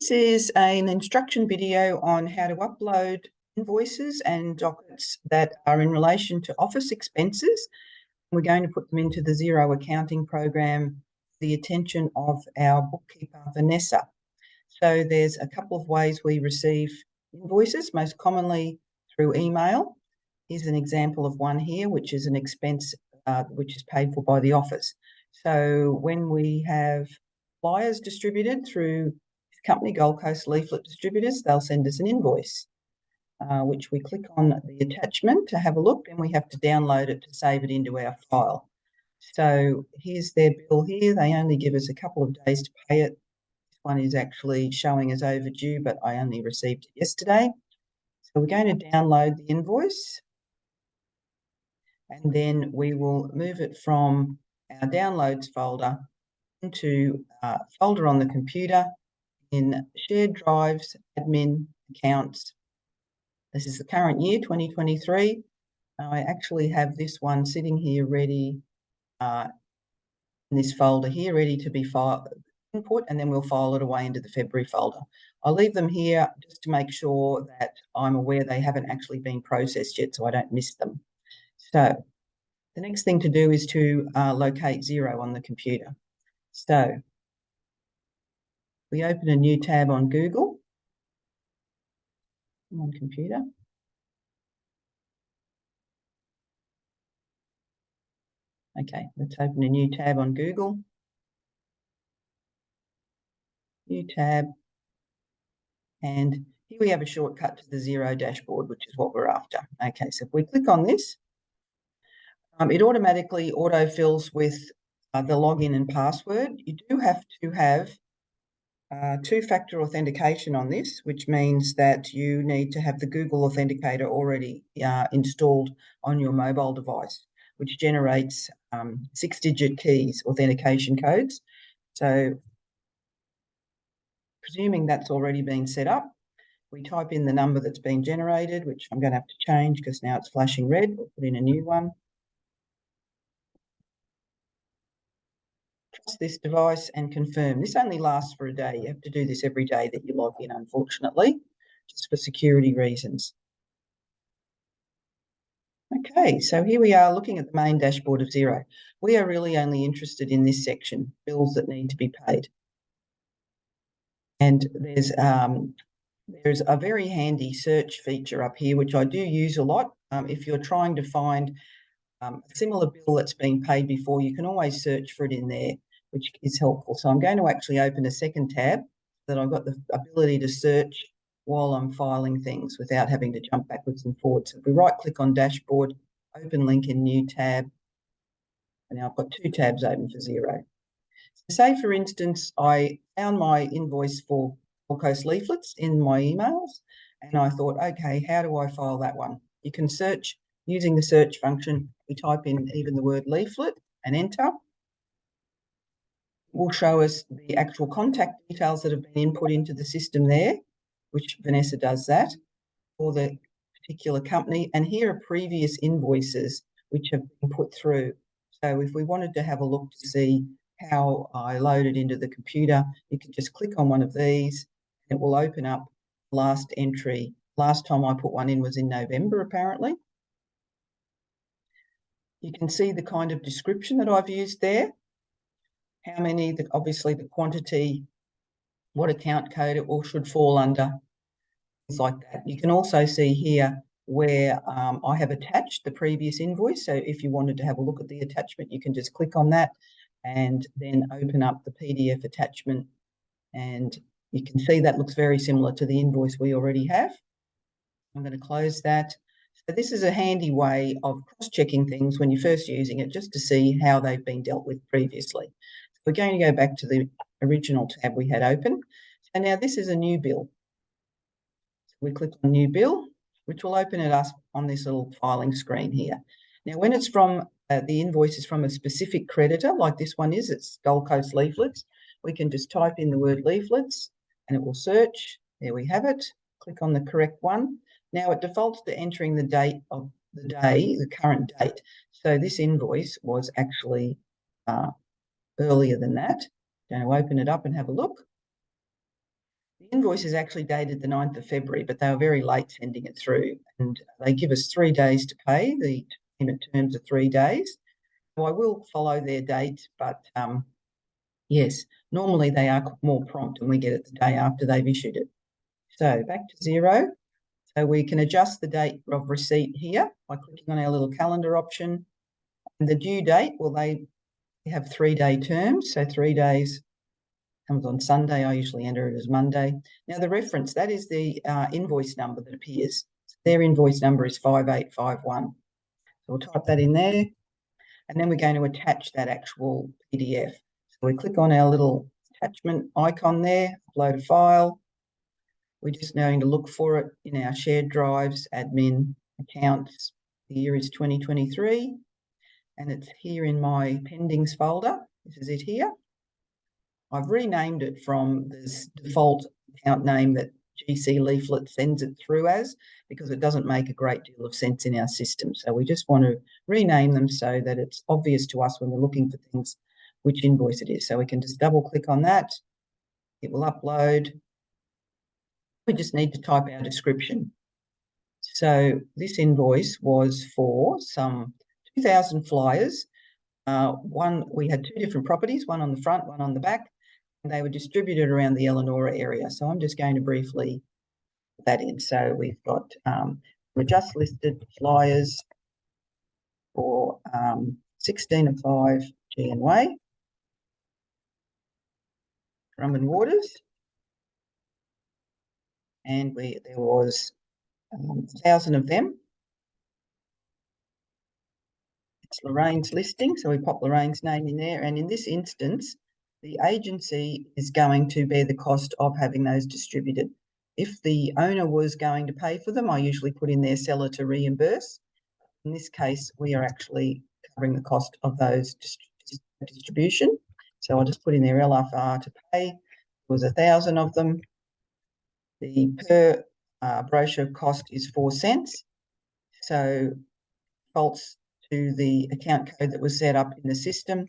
This is an instruction video on how to upload invoices and dockets that are in relation to office expenses. We're going to put them into the Xero accounting program for the attention of our bookkeeper, Vanessa. So there's a couple of ways we receive invoices, most commonly through email. Here's an example of one here, which is an expense which is paid for by the office. So when we have flyers distributed through company, Gold Coast Leaflet Distributors, they'll send us an invoice, which we click on the attachment to have a look, and we have to download it to save it into our file. So here's their bill here. They only give us a couple of days to pay it. This one is actually showing as overdue, but I only received it yesterday. So we're going to download the invoice, and then we will move it from our downloads folder into a folder on the computer in shared drives, admin, accounts. This is the current year, 2023. I actually have this one sitting here ready in this folder here, ready to be input, and then we'll file it away into the February folder. I'll leave them here just to make sure that I'm aware they haven't actually been processed yet, so I don't miss them. So the next thing to do is to locate Xero on the computer. So we open a new tab on Google, on computer. Okay, let's open a new tab on Google. New tab. And here we have a shortcut to the Xero dashboard, which is what we're after. Okay, so if we click on this, it automatically autofills with the login and password. You do have to have two-factor authentication on this, which means that you need to have the Google Authenticator already installed on your mobile device, which generates 6-digit keys, authentication codes. So presuming that's already been set up, we type in the number that's been generated, which I'm going to have to change because now it's flashing red. We'll put in a new one. Trust this device and confirm. This only lasts for a day. You have to do this every day that you log in, unfortunately, just for security reasons. Okay, so here we are looking at the main dashboard of Xero. We are really only interested in this section, bills that need to be paid. And there's a very handy search feature up here, which I do use a lot. If you're trying to find a similar bill that's been paid before, you can always search for it in there, which is helpful. So I'm going to actually open a second tab so that I've got the ability to search while I'm filing things without having to jump backwards and forwards. So if we right-click on Dashboard, open link in New tab, and now I've got two tabs open for Xero. So say, for instance, I found my invoice for Gold Coast Leaflets in my emails, and I thought, okay, how do I file that one? You can search using the search function. We type in even the word leaflet and enter. It will show us the actual contact details that have been input into the system there, which Vanessa does that for the particular company. And here are previous invoices which have been put through. So if we wanted to have a look to see how I loaded into the computer, you can just click on one of these. It will open up last entry. Last time I put one in was in November, apparently. You can see the kind of description that I've used there. How many, obviously the quantity, what account code it all should fall under, things like that. You can also see here where I have attached the previous invoice. So if you wanted to have a look at the attachment, you can just click on that and then open up the PDF attachment. And you can see that looks very similar to the invoice we already have. I'm going to close that. So this is a handy way of cross-checking things when you're first using it, just to see how they've been dealt with previously. So we're going to go back to the original tab we had open. And now this is a new bill. So we click on New Bill, which will open it up on this little filing screen here. Now, when it's from the invoice is from a specific creditor, like this one is, it's Gold Coast Leaflets, we can just type in the word leaflets and it will search. There we have it. Click on the correct one. Now it defaults to entering the date of the day, the current date. So this invoice was actually earlier than that. I'm going to open it up and have a look. The invoice is actually dated the 9th of February, but they were very late sending it through, and they give us 3 days to pay. The payment terms are 3 days. So I will follow their date, but yes, normally they are more prompt and we get it the day after they've issued it. So back to Xero. So we can adjust the date of receipt here by clicking on our little calendar option. And the due date, well, they have 3-day terms, so 3 days comes on Sunday. I usually enter it as Monday. Now the reference, that is the invoice number that appears. Their invoice number is 5851. So we'll type that in there, and then we're going to attach that actual PDF. So we click on our little attachment icon there, upload a file. We're just going to look for it in our shared drives, admin, accounts. The year is 2023, and it's here in my pendings folder. This is it here. I've renamed it from this default account name that GC Leaflet sends it through as, because it doesn't make a great deal of sense in our system. So we just want to rename them so that it's obvious to us when we're looking for things which invoice it is. So we can just double click on that. It will upload. We just need to type our description. So this invoice was for some 2,000 flyers. We had 2 different properties, one on the front, one on the back. And they were distributed around the Elanora area. So I'm just going to briefly put that in. So we've got we're just listed flyers for 16/5 GN Drummond Waters, and there was 1,000 of them. It's Lorraine's listing, so we pop Lorraine's name in there. And in this instance, the agency is going to bear the cost of having those distributed. If the owner was going to pay for them, I usually put in their seller to reimburse. In this case, we are actually covering the cost of those distribution. So I'll just put in their LFR to pay. There was 1,000 of them. The per brochure cost is 4 cents. So defaults to the account code that was set up in the system.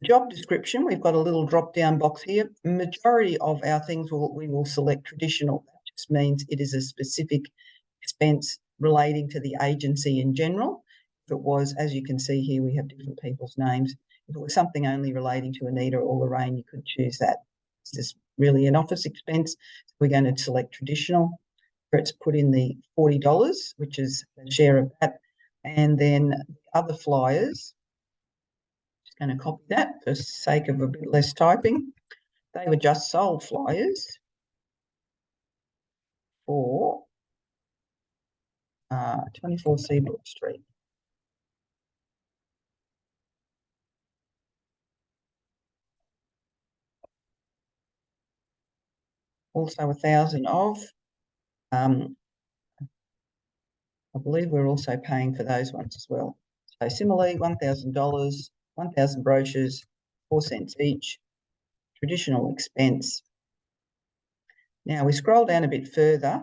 Job description, we've got a little drop-down box here. The majority of our things we will select traditional. That just means it is a specific expense relating to the agency in general. If it was, as you can see here, we have different people's names. If it was something only relating to Anita or Lorraine, you could choose that. Is this really an office expense? So we're going to select traditional, where it's put in the $40, which is a share of that. And then the other flyers, going to copy that for the sake of a bit less typing. They were just sold flyers for 24 Seabrook Street. Also 1,000 of. I believe we're also paying for those ones as well. So similarly, $1,000, 1,000 brochures, 4 cents each, traditional expense. Now we scroll down a bit further.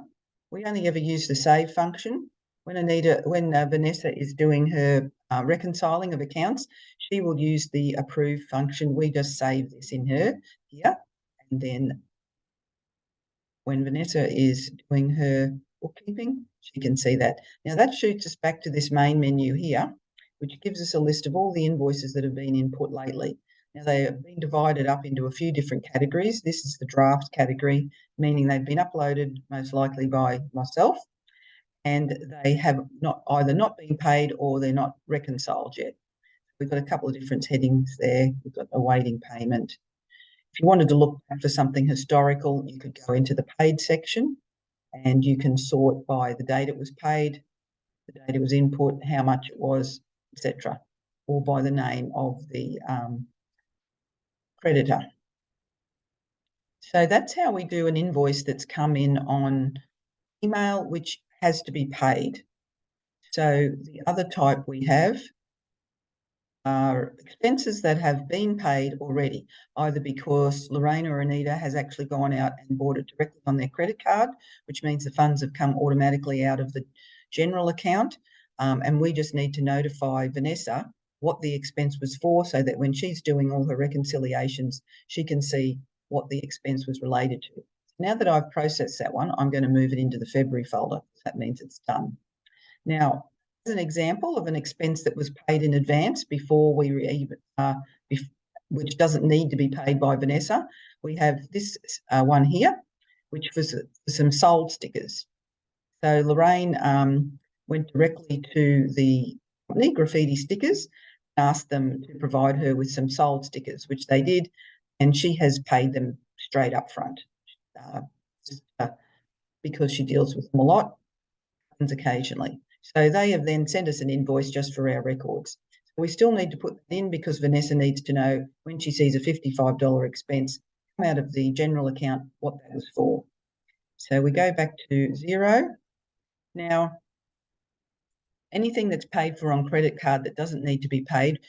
We only ever use the save function. When Vanessa is doing her reconciling of accounts, she will use the approve function. We just save this in her here. And then when Vanessa is doing her bookkeeping, she can see that. Now that shoots us back to this main menu here, which gives us a list of all the invoices that have been input lately. Now they have been divided up into a few different categories. This is the draft category, meaning they've been uploaded most likely by myself, and they have either not been paid or they're not reconciled yet. We've got a couple of different headings there. We've got awaiting payment. If you wanted to look for something historical, you could go into the paid section and you can sort by the date it was paid, the date it was input, how much it was, etc., or by the name of the creditor. So that's how we do an invoice that's come in on email, which has to be paid. So the other type we have are expenses that have been paid already, either because Lorraine or Anita has actually gone out and bought it directly on their credit card, which means the funds have come automatically out of the general account, and we just need to notify Vanessa what the expense was for, so that when she's doing all her reconciliations, she can see what the expense was related to. Now that I've processed that one, I'm going to move it into the February folder. That means it's done. Now, as an example of an expense that was paid in advance before we even, which doesn't need to be paid by Vanessa, we have this one here, which was some sold stickers. So Lorraine went directly to the company, Graffiti Stickers, asked them to provide her with some sold stickers, which they did, and she has paid them straight up front because she deals with them a lot, and occasionally. So they have then sent us an invoice just for our records. We still need to put that in because Vanessa needs to know when she sees a $55 expense come out of the general account what that was for. So we go back to Xero. Now, anything that's paid for on credit card that doesn't need to be paid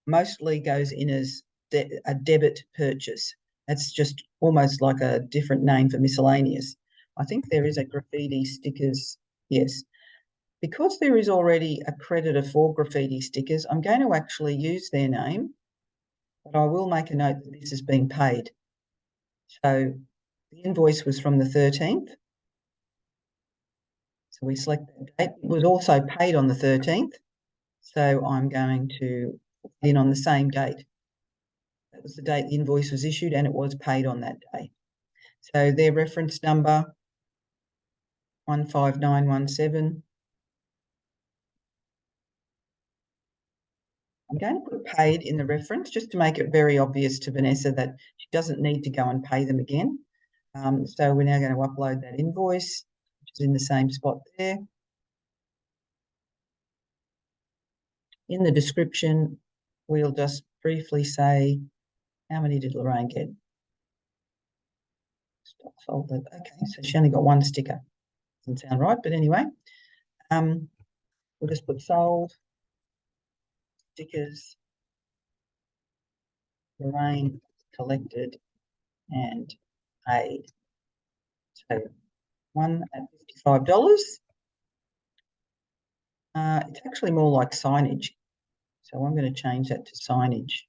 mostly goes in as a debit purchase. That's just almost like a different name for miscellaneous. I think there is a Graffiti Stickers, yes. Because there is already a creditor for Graffiti Stickers, I'm going to actually use their name, but I will make a note that this has been paid. So the invoice was from the 13th. So we select that date. It was also paid on the 13th. So I'm going to put it in on the same date. That was the date the invoice was issued and it was paid on that day. So their reference number, 15917. I'm going to put paid in the reference just to make it very obvious to Vanessa that she doesn't need to go and pay them again. So we're now going to upload that invoice, which is in the same spot there. In the description, we'll just briefly say, how many did Lorraine get? Stock sold. Okay, so she only got one sticker. Doesn't sound right, but anyway. We'll just put sold, stickers, Lorraine collected and paid. So one at $55. It's actually more like signage. So I'm going to change that to signage.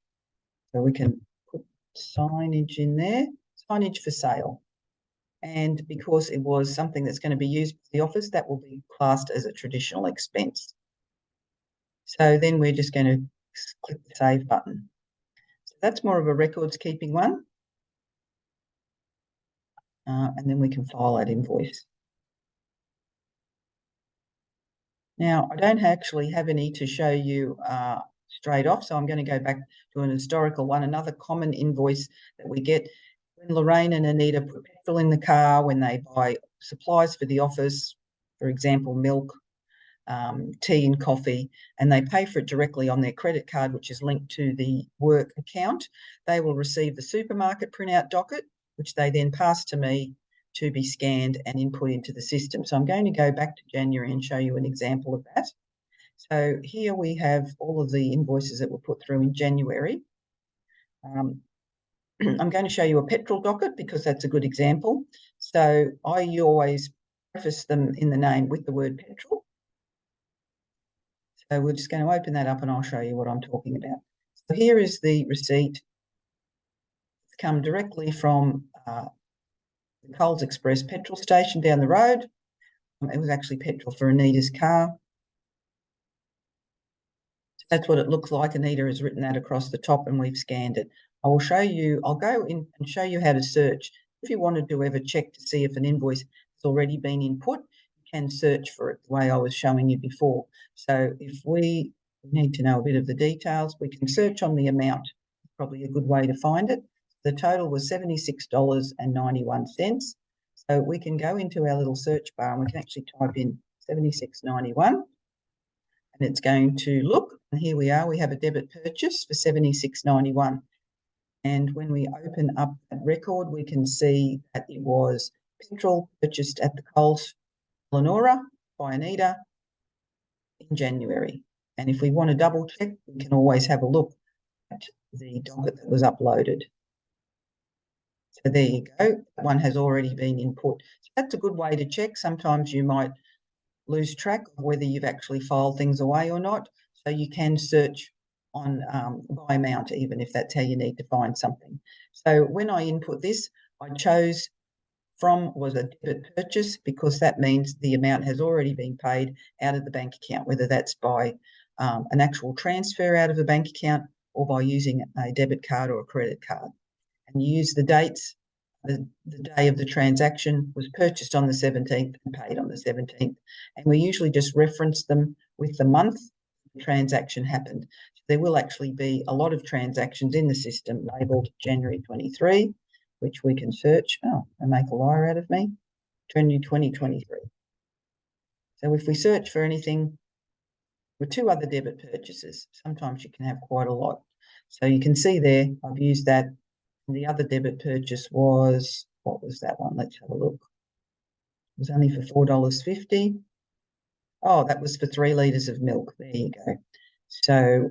So we can put signage in there, signage for sale. And because it was something that's going to be used for the office, that will be classed as a traditional expense. So then we're just going to click the save button. So that's more of a records keeping one. And then we can file that invoice. Now, I don't actually have any to show you straight off, so I'm going to go back to an historical one. Another common invoice that we get when Lorraine and Anita put petrol in the car, when they buy supplies for the office, for example, milk, tea and coffee, and they pay for it directly on their credit card, which is linked to the work account, they will receive the supermarket printout docket, which they then pass to me to be scanned and input into the system. So I'm going to go back to January and show you an example of that. So here we have all of the invoices that were put through in January. I'm going to show you a petrol docket because that's a good example. So I always preface them in the name with the word petrol. So we're just going to open that up and I'll show you what I'm talking about. So here is the receipt. It's come directly from the Coles Express petrol station down the road. It was actually petrol for Anita's car. So that's what it looks like. Anita has written that across the top and we've scanned it. I will show you, I'll go in and show you how to search. If you wanted to ever check to see if an invoice has already been input, you can search for it the way I was showing you before. So if we need to know a bit of the details, we can search on the amount. Probably a good way to find it. The total was $76.91. So we can go into our little search bar and we can actually type in $76.91 and it's going to look, and here we are, we have a debit purchase for $76.91. And when we open up that record, we can see that it was petrol purchased at the Coles Lenora by Anita in January. And if we want to double check, we can always have a look at the docket that was uploaded. So there you go. That one has already been input. So that's a good way to check. Sometimes you might lose track of whether you've actually filed things away or not. So you can search on by amount, even if that's how you need to find something. So when I input this, I chose from was a debit purchase because that means the amount has already been paid out of the bank account, whether that's by an actual transfer out of the bank account or by using a debit card or a credit card. And you use the dates. The day of the transaction was purchased on the 17th and paid on the 17th. And we usually just reference them with the month the transaction happened. So there will actually be a lot of transactions in the system labelled January 23, which we can search. Oh, and make a liar out of me. January 2023. So if we search for anything with 2 other debit purchases, sometimes you can have quite a lot. So you can see there, I've used that. The other debit purchase was, what was that one? Let's have a look. It was only for $4.50. Oh, that was for 3 litres of milk. There you go. So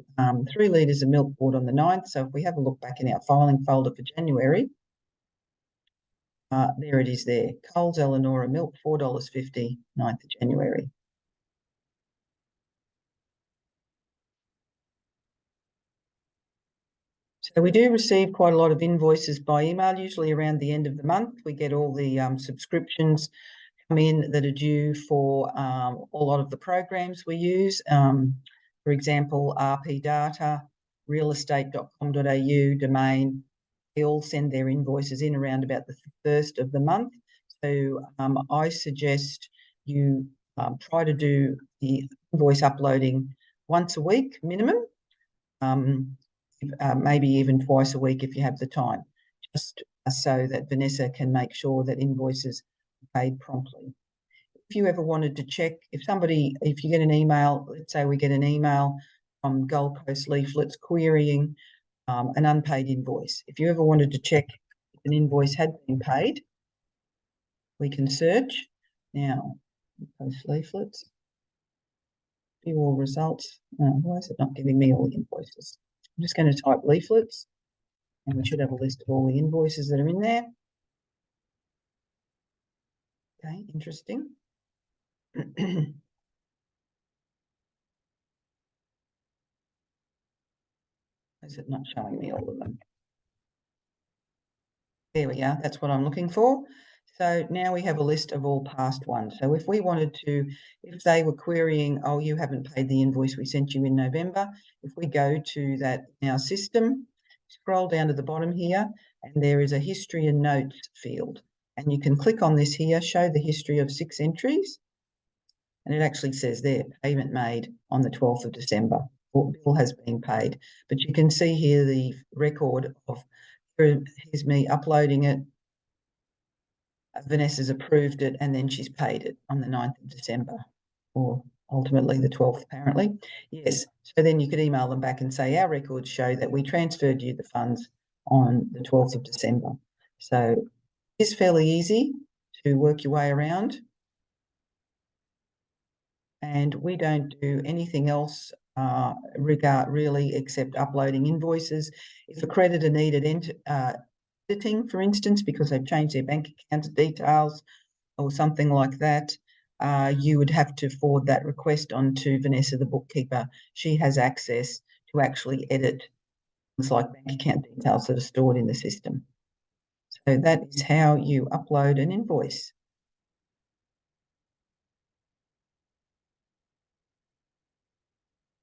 3 litres of milk bought on the 9th. So if we have a look back in our filing folder for January, there it is there. Coles Eleanor milk, $4.50, 9th of January. So we do receive quite a lot of invoices by email, usually around the end of the month. We get all the subscriptions come in that are due for a lot of the programs we use. For example, RP Data, realestate.com.au, Domain, they all send their invoices in around about the 1st of the month. So I suggest you try to do the invoice uploading once a week minimum. Maybe even twice a week if you have the time, just so that Vanessa can make sure that invoices are paid promptly. If you ever wanted to check, if you get an email, let's say we get an email from Gold Coast Leaflets querying an unpaid invoice. If you ever wanted to check if an invoice had been paid, we can search. Now, Coast Leaflets, view all results. Why is it not giving me all the invoices? I'm just going to type leaflets and we should have a list of all the invoices that are in there. Okay, interesting. Is it not showing me all of them? There we are. That's what I'm looking for. So now we have a list of all past ones. So if we wanted to, if they were querying, oh, you haven't paid the invoice we sent you in November, if we go to that in our system, scroll down to the bottom here, and there is a history and notes field. And you can click on this here, show the history of 6 entries. And it actually says there, payment made on the 12th of December. Bill has been paid. But you can see here the record of, here's me uploading it. Vanessa's approved it and then she's paid it on the 9th of December, or ultimately the 12th apparently. Yes, so then you could email them back and say, our records show that we transferred you the funds on the 12th of December. So it's fairly easy to work your way around. And we don't do anything else really except uploading invoices. If a creditor needed editing, for instance, because they've changed their bank account details or something like that, you would have to forward that request on to Vanessa, the bookkeeper. She has access to actually edit things like bank account details that are stored in the system. So that is how you upload an invoice.